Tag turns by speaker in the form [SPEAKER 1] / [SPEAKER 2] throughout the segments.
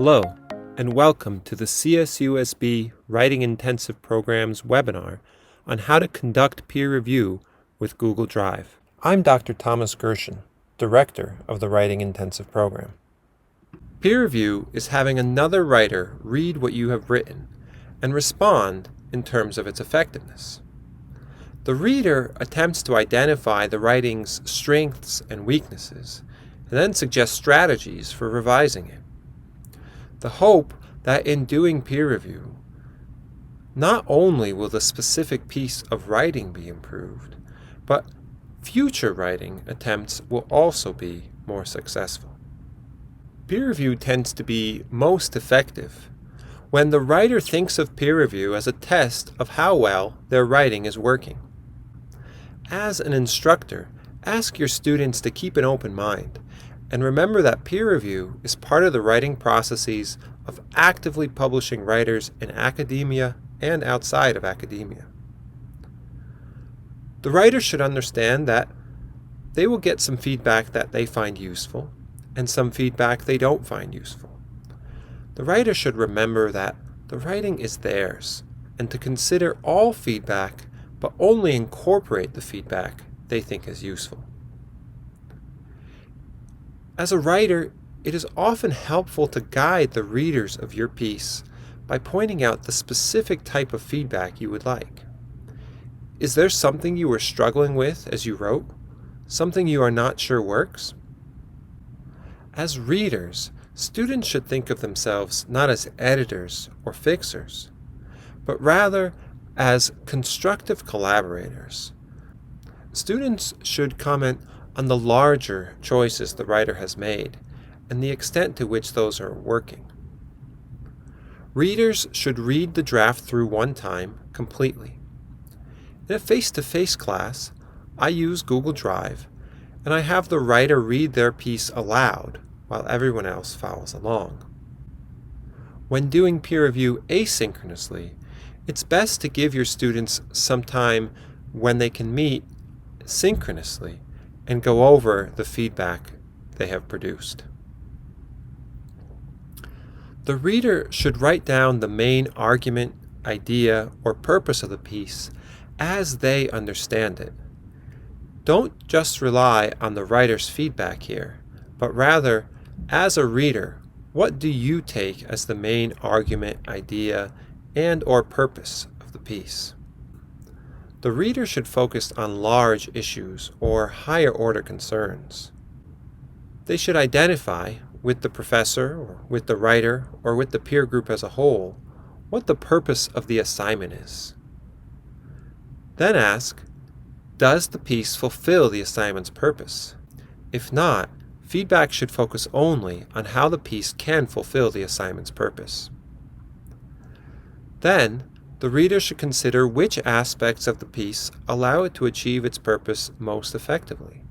[SPEAKER 1] Hello, and welcome to the CSUSB Writing Intensive Program's webinar on how to conduct peer review with Google Drive. I'm Dr. Thomas Gershon, Director of the Writing Intensive Program. Peer review is having another writer read what you have written and respond in terms of its effectiveness. The reader attempts to identify the writing's strengths and weaknesses, and then suggest strategies for revising it. The hope that in doing peer review, not only will the specific piece of writing be improved, but future writing attempts will also be more successful. Peer review tends to be most effective when the writer thinks of peer review as a test of how well their writing is working. As an instructor, ask your students to keep an open mind and remember that peer review is part of the writing processes of actively publishing writers in academia and outside of academia. The writer should understand that they will get some feedback that they find useful and some feedback they don't find useful. The writer should remember that the writing is theirs and to consider all feedback but only incorporate the feedback they think is useful. As a writer, it is often helpful to guide the readers of your piece by pointing out the specific type of feedback you would like. Is there something you were struggling with as you wrote? Something you are not sure works? As readers, students should think of themselves not as editors or fixers, but rather as constructive collaborators. Students should comment on the larger choices the writer has made and the extent to which those are working. Readers should read the draft through one time completely. In a face-to-face class, I use Google Drive, and I have the writer read their piece aloud while everyone else follows along. When doing peer review asynchronously, it's best to give your students some time when they can meet synchronously and go over the feedback they have produced. The reader should write down the main argument, idea, or purpose of the piece as they understand it. Don't just rely on the writer's feedback here, but rather, as a reader, what do you take as the main argument, idea, and/or purpose of the piece? The reader should focus on large issues or higher order concerns. They should identify with the professor or with the writer or with the peer group as a whole what the purpose of the assignment is. Then ask, does the piece fulfill the assignment's purpose? If not, feedback should focus only on how the piece can fulfill the assignment's purpose. Then, the reader should consider which aspects of the piece allow it to achieve its purpose most effectively.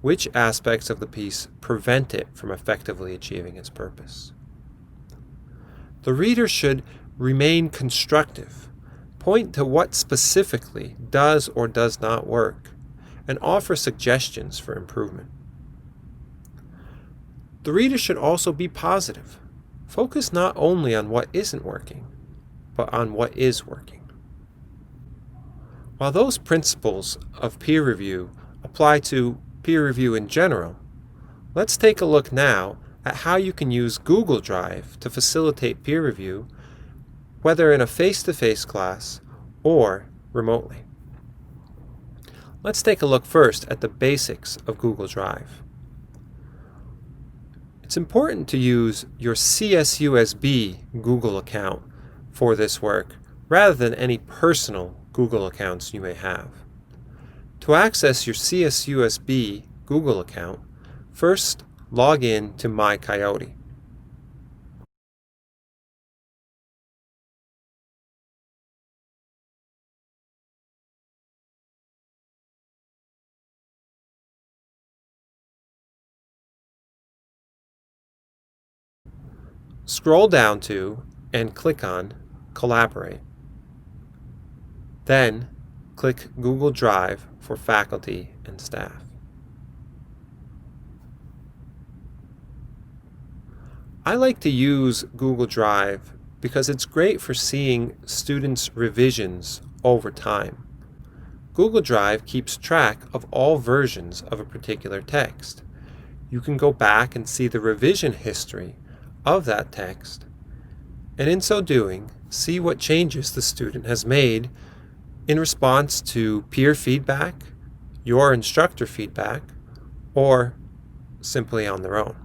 [SPEAKER 1] Which aspects of the piece prevent it from effectively achieving its purpose. The reader should remain constructive, point to what specifically does or does not work, and offer suggestions for improvement. The reader should also be positive. Focus not only on what isn't working, but on what is working. While those principles of peer review apply to peer review in general, let's take a look now at how you can use Google Drive to facilitate peer review, whether in a face-to-face class or remotely. Let's take a look first at the basics of Google Drive. It's important to use your CSUSB Google account for this work, rather than any personal Google accounts you may have. To access your CSUSB Google account, first log in to MyCoyote. Scroll down to and click on Collaborate. Then, click Google Drive for faculty and staff. I like to use Google Drive because it's great for seeing students' revisions over time. Google Drive keeps track of all versions of a particular text. You can go back and see the revision history of that text, and in so doing, see what changes the student has made in response to peer feedback, your instructor feedback, or simply on their own.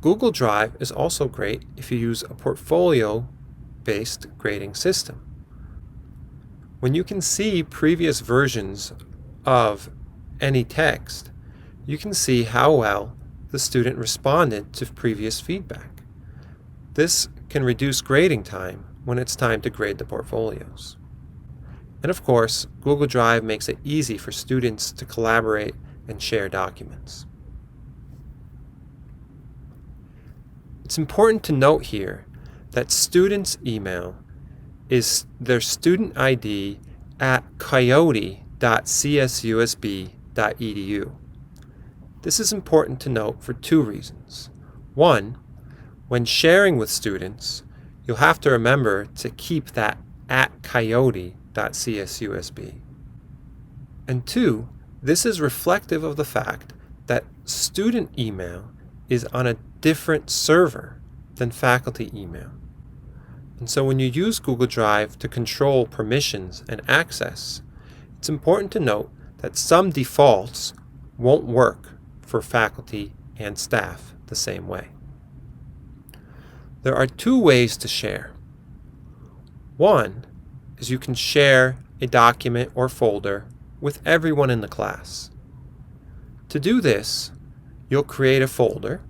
[SPEAKER 1] Google Drive is also great if you use a portfolio-based grading system. When you can see previous versions of any text, you can see how well the student responded to previous feedback. This can reduce grading time when it's time to grade the portfolios. And of course, Google Drive makes it easy for students to collaborate and share documents. It's important to note here that students' email is their student ID at coyote.csusb.edu. This is important to note for two reasons. One, when sharing with students, you'll have to remember to keep that at coyote.csusb. And two, this is reflective of the fact that student email is on a different server than faculty email. And so when you use Google Drive to control permissions and access, it's important to note that some defaults won't work for faculty and staff the same way. There are two ways to share. One is you can share a document or folder with everyone in the class. To do this, you'll create a folder.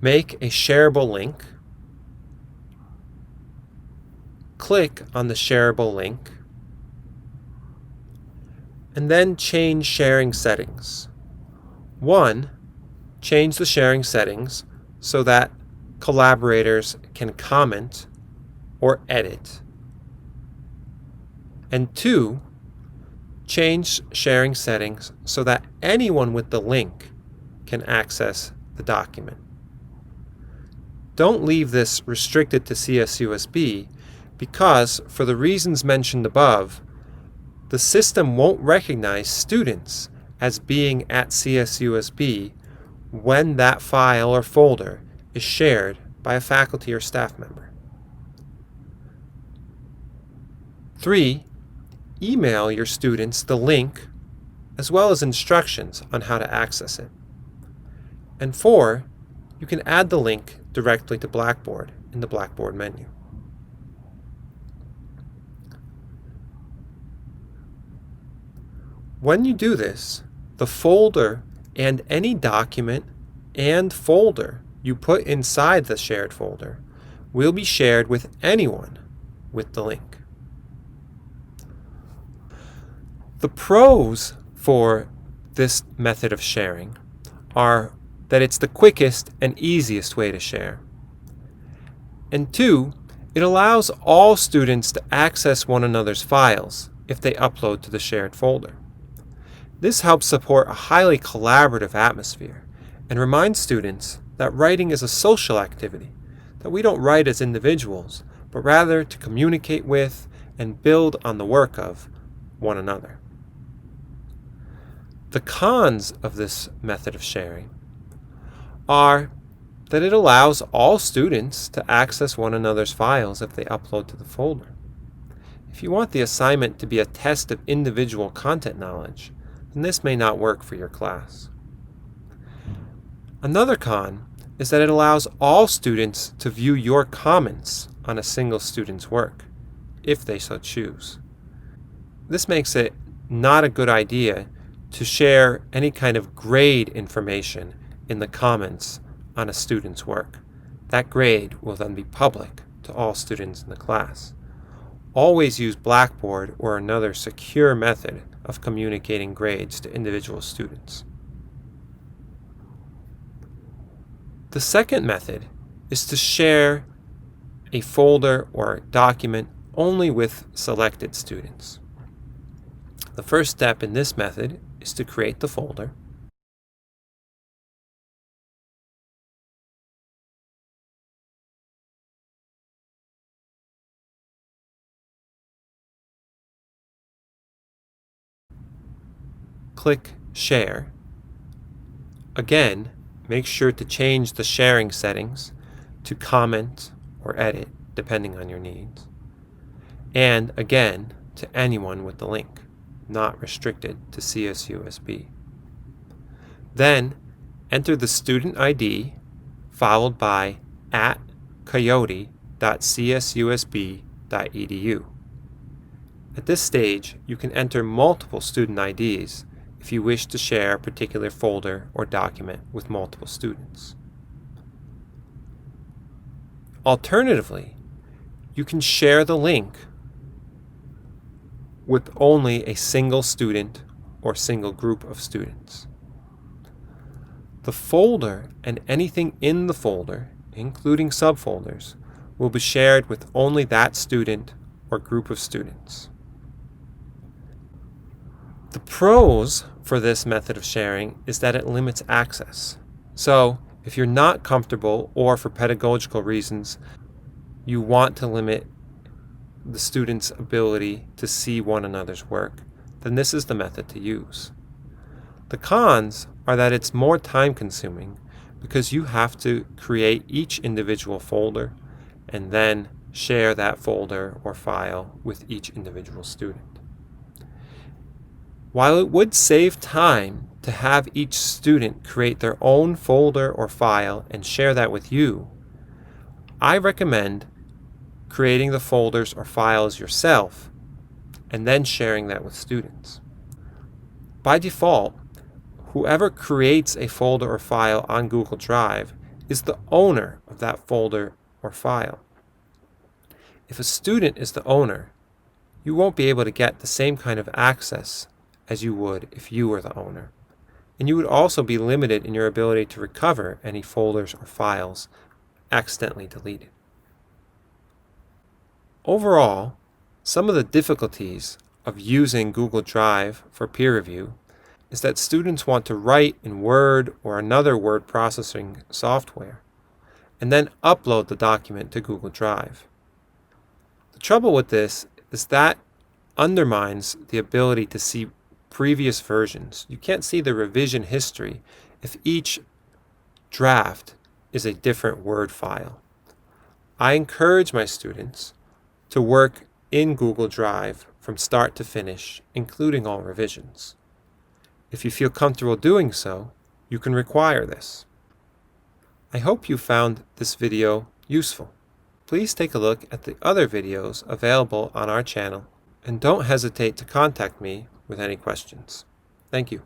[SPEAKER 1] Make a shareable link. Click on the shareable link, and then change sharing settings. One, change the sharing settings so that collaborators can comment or edit. And two, change sharing settings so that anyone with the link can access the document. Don't leave this restricted to CSUSB because, for the reasons mentioned above, the system won't recognize students as being at CSUSB when that file or folder is shared by a faculty or staff member. 3. Email your students the link as well as instructions on how to access it. And 4. You can add the link directly to Blackboard in the Blackboard menu. When you do this, the folder and any document and folder you put inside the shared folder will be shared with anyone with the link. The pros for this method of sharing are that it's the quickest and easiest way to share. And 2, it allows all students to access one another's files if they upload to the shared folder. This helps support a highly collaborative atmosphere and reminds students that writing is a social activity, that we don't write as individuals, but rather to communicate with and build on the work of one another. The cons of this method of sharing are that it allows all students to access one another's files if they upload to the folder. If you want the assignment to be a test of individual content knowledge, then this may not work for your class. Another con is that it allows all students to view your comments on a single student's work, if they so choose. This makes it not a good idea to share any kind of grade information in the comments on a student's work. That grade will then be public to all students in the class. Always use Blackboard or another secure method of communicating grades to individual students. The second method is to share a folder or document only with selected students. The first step in this method is to create the folder. Click Share. Again, make sure to change the sharing settings to comment or edit, depending on your needs. And again, to anyone with the link, not restricted to CSUSB. Then, enter the student ID followed by @coyote.csusb.edu. At this stage, you can enter multiple student IDs if you wish to share a particular folder or document with multiple students. Alternatively, you can share the link with only a single student or single group of students. The folder and anything in the folder, including subfolders, will be shared with only that student or group of students. The pros for this method of sharing is that it limits access. So, if you're not comfortable or for pedagogical reasons, you want to limit the students' ability to see one another's work, then this is the method to use. The cons are that it's more time consuming because you have to create each individual folder and then share that folder or file with each individual student. While it would save time to have each student create their own folder or file and share that with you, I recommend creating the folders or files yourself and then sharing that with students. By default, whoever creates a folder or file on Google Drive is the owner of that folder or file. If a student is the owner, you won't be able to get the same kind of access as you would if you were the owner. And you would also be limited in your ability to recover any folders or files accidentally deleted. Overall, some of the difficulties of using Google Drive for peer review is that students want to write in Word or another word processing software and then upload the document to Google Drive. The trouble with this is that undermines the ability to see previous versions. You can't see the revision history if each draft is a different Word file. I encourage my students to work in Google Drive from start to finish, including all revisions. If you feel comfortable doing so, you can require this. I hope you found this video useful. Please take a look at the other videos available on our channel and don't hesitate to contact me with any questions. Thank you.